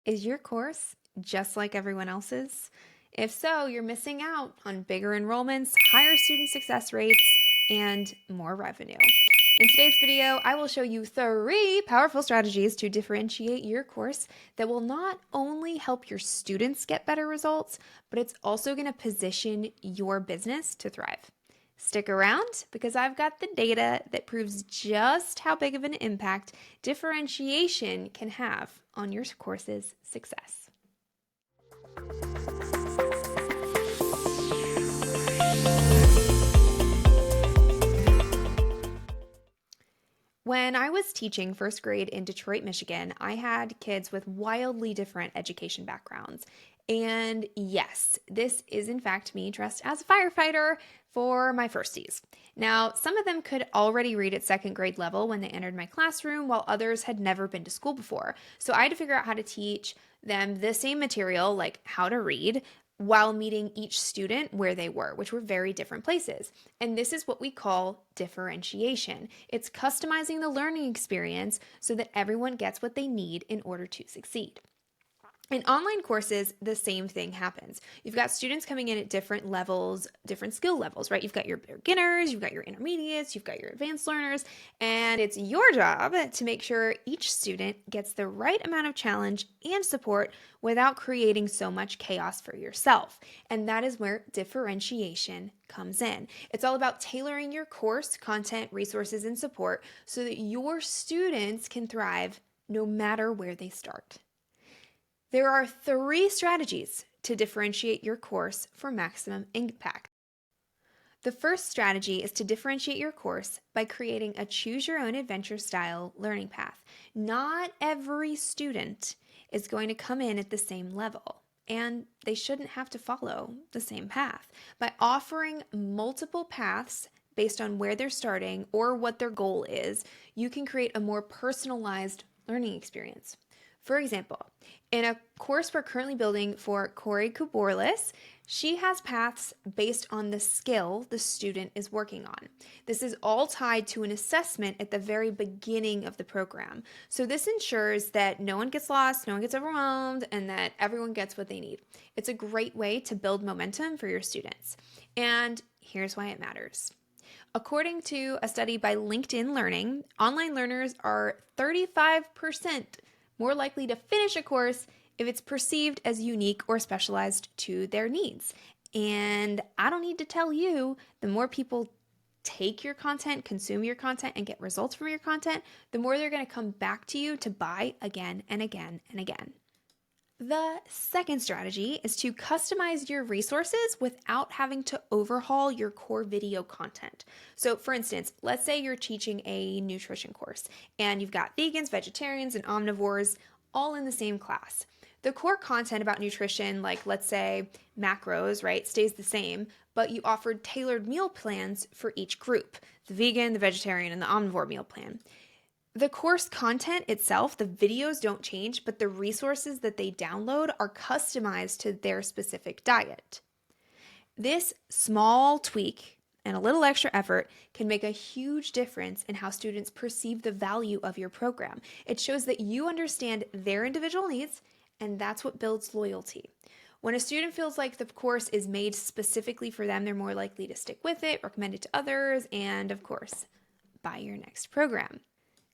Is your course just like everyone else's? If so, you're missing out on bigger enrollments, higher student success rates, and more revenue. In today's video, I will show you 3 powerful strategies to differentiate your course that will not only help your students get better results, but it's also going to position your business to thrive. Stick around because I've got the data that proves just how big of an impact differentiation can have on your course's success. When I was teaching first grade in Detroit, Michigan, I had kids with wildly different education backgrounds. And yes, this is in fact me dressed as a firefighter for my firsties. Now, some of them could already read at second grade level when they entered my classroom, while others had never been to school before. So I had to figure out how to teach them the same material, like how to read, while meeting each student where they were, which were very different places. And this is what we call differentiation. It's customizing the learning experience so that everyone gets what they need in order to succeed. In online courses, the same thing happens. You've got students coming in at different levels, different skill levels, right? You've got your beginners, you've got your intermediates, you've got your advanced learners, and it's your job to make sure each student gets the right amount of challenge and support without creating so much chaos for yourself. And that is where differentiation comes in. It's all about tailoring your course, content, resources, and support so that your students can thrive no matter where they start. There are 3 strategies to differentiate your course for maximum impact. The first strategy is to differentiate your course by creating a choose your own adventure style learning path. Not every student is going to come in at the same level, and they shouldn't have to follow the same path. By offering multiple paths based on where they're starting or what their goal is, you can create a more personalized learning experience. For example, in a course we're currently building for Corey Kuborlis, she has paths based on the skill the student is working on. This is all tied to an assessment at the very beginning of the program. So this ensures that no one gets lost, no one gets overwhelmed, and that everyone gets what they need. It's a great way to build momentum for your students. And here's why it matters. According to a study by LinkedIn Learning, online learners are 35% more likely to finish a course if it's perceived as unique or specialized to their needs. And I don't need to tell you, the more people take your content, consume your content, and get results from your content, the more they're going to come back to you to buy again and again and again. The second strategy is to customize your resources without having to overhaul your core video content. So, for instance, let's say you're teaching a nutrition course and you've got vegans, vegetarians, and omnivores all in the same class. The core content about nutrition, like let's say macros, right, stays the same, but you offered tailored meal plans for each group, the vegan, the vegetarian, and the omnivore meal plan. The course content itself, the videos don't change, but the resources that they download are customized to their specific diet. This small tweak and a little extra effort can make a huge difference in how students perceive the value of your program. It shows that you understand their individual needs, and that's what builds loyalty. When a student feels like the course is made specifically for them, they're more likely to stick with it, recommend it to others, and of course, buy your next program.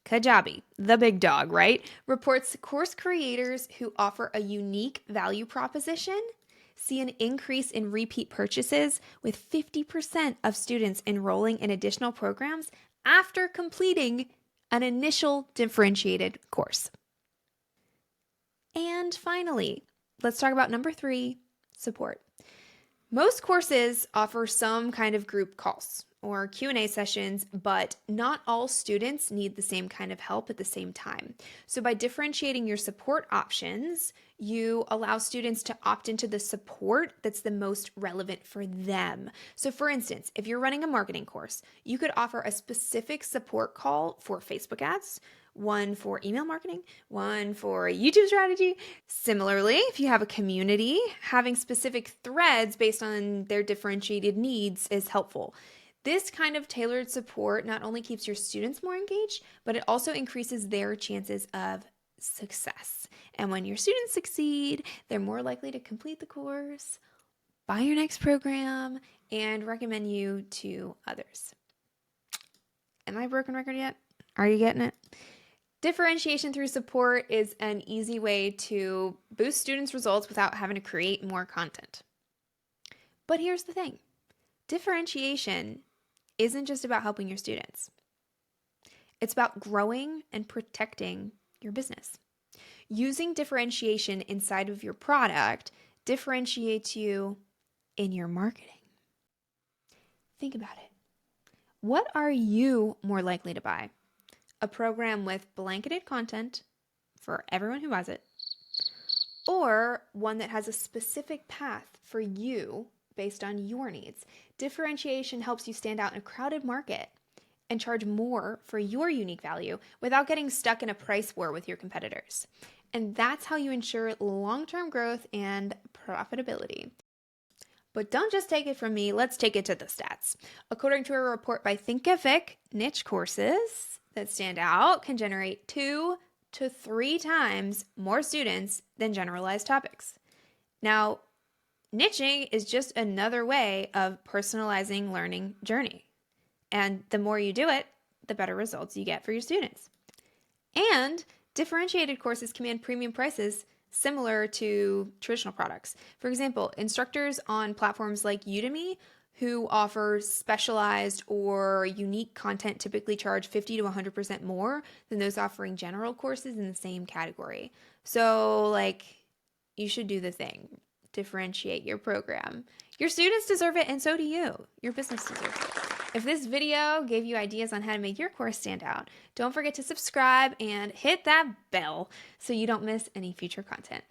Kajabi, the big dog, right, reports course creators who offer a unique value proposition see an increase in repeat purchases, with 50% of students enrolling in additional programs after completing an initial differentiated course. And finally, let's talk about number 3, support. Most courses offer some kind of group calls or Q&A sessions, but not all students need the same kind of help at the same time. So by differentiating your support options, you allow students to opt into the support that's the most relevant for them. So for instance, if you're running a marketing course, you could offer a specific support call for Facebook ads, one for email marketing, one for YouTube strategy. Similarly, if you have a community, having specific threads based on their differentiated needs is helpful. This kind of tailored support not only keeps your students more engaged, but it also increases their chances of success. And when your students succeed, they're more likely to complete the course, buy your next program, and recommend you to others. Am I a broken record yet? Are you getting it? Differentiation through support is an easy way to boost students' results without having to create more content. But here's the thing. Differentiation isn't just about helping your students. It's about growing and protecting your business. Using differentiation inside of your product differentiates you in your marketing. Think about it. What are you more likely to buy? A program with blanketed content for everyone who buys it, or one that has a specific path for you based on your needs? Differentiation helps you stand out in a crowded market and charge more for your unique value without getting stuck in a price war with your competitors. And that's how you ensure long-term growth and profitability. But don't just take it from me, let's take it to the stats. According to a report by Thinkific, niche courses that stand out can generate 2 to 3 times more students than generalized topics. Now, niching is just another way of personalizing learning journey. And the more you do it, the better results you get for your students. And differentiated courses command premium prices similar to traditional products. For example, instructors on platforms like Udemy who offer specialized or unique content typically charge 50 to 100% more than those offering general courses in the same category. So, you should do the thing. Differentiate your program. Your students deserve it, and so do you. Your business deserves it. If this video gave you ideas on how to make your course stand out, don't forget to subscribe and hit that bell so you don't miss any future content.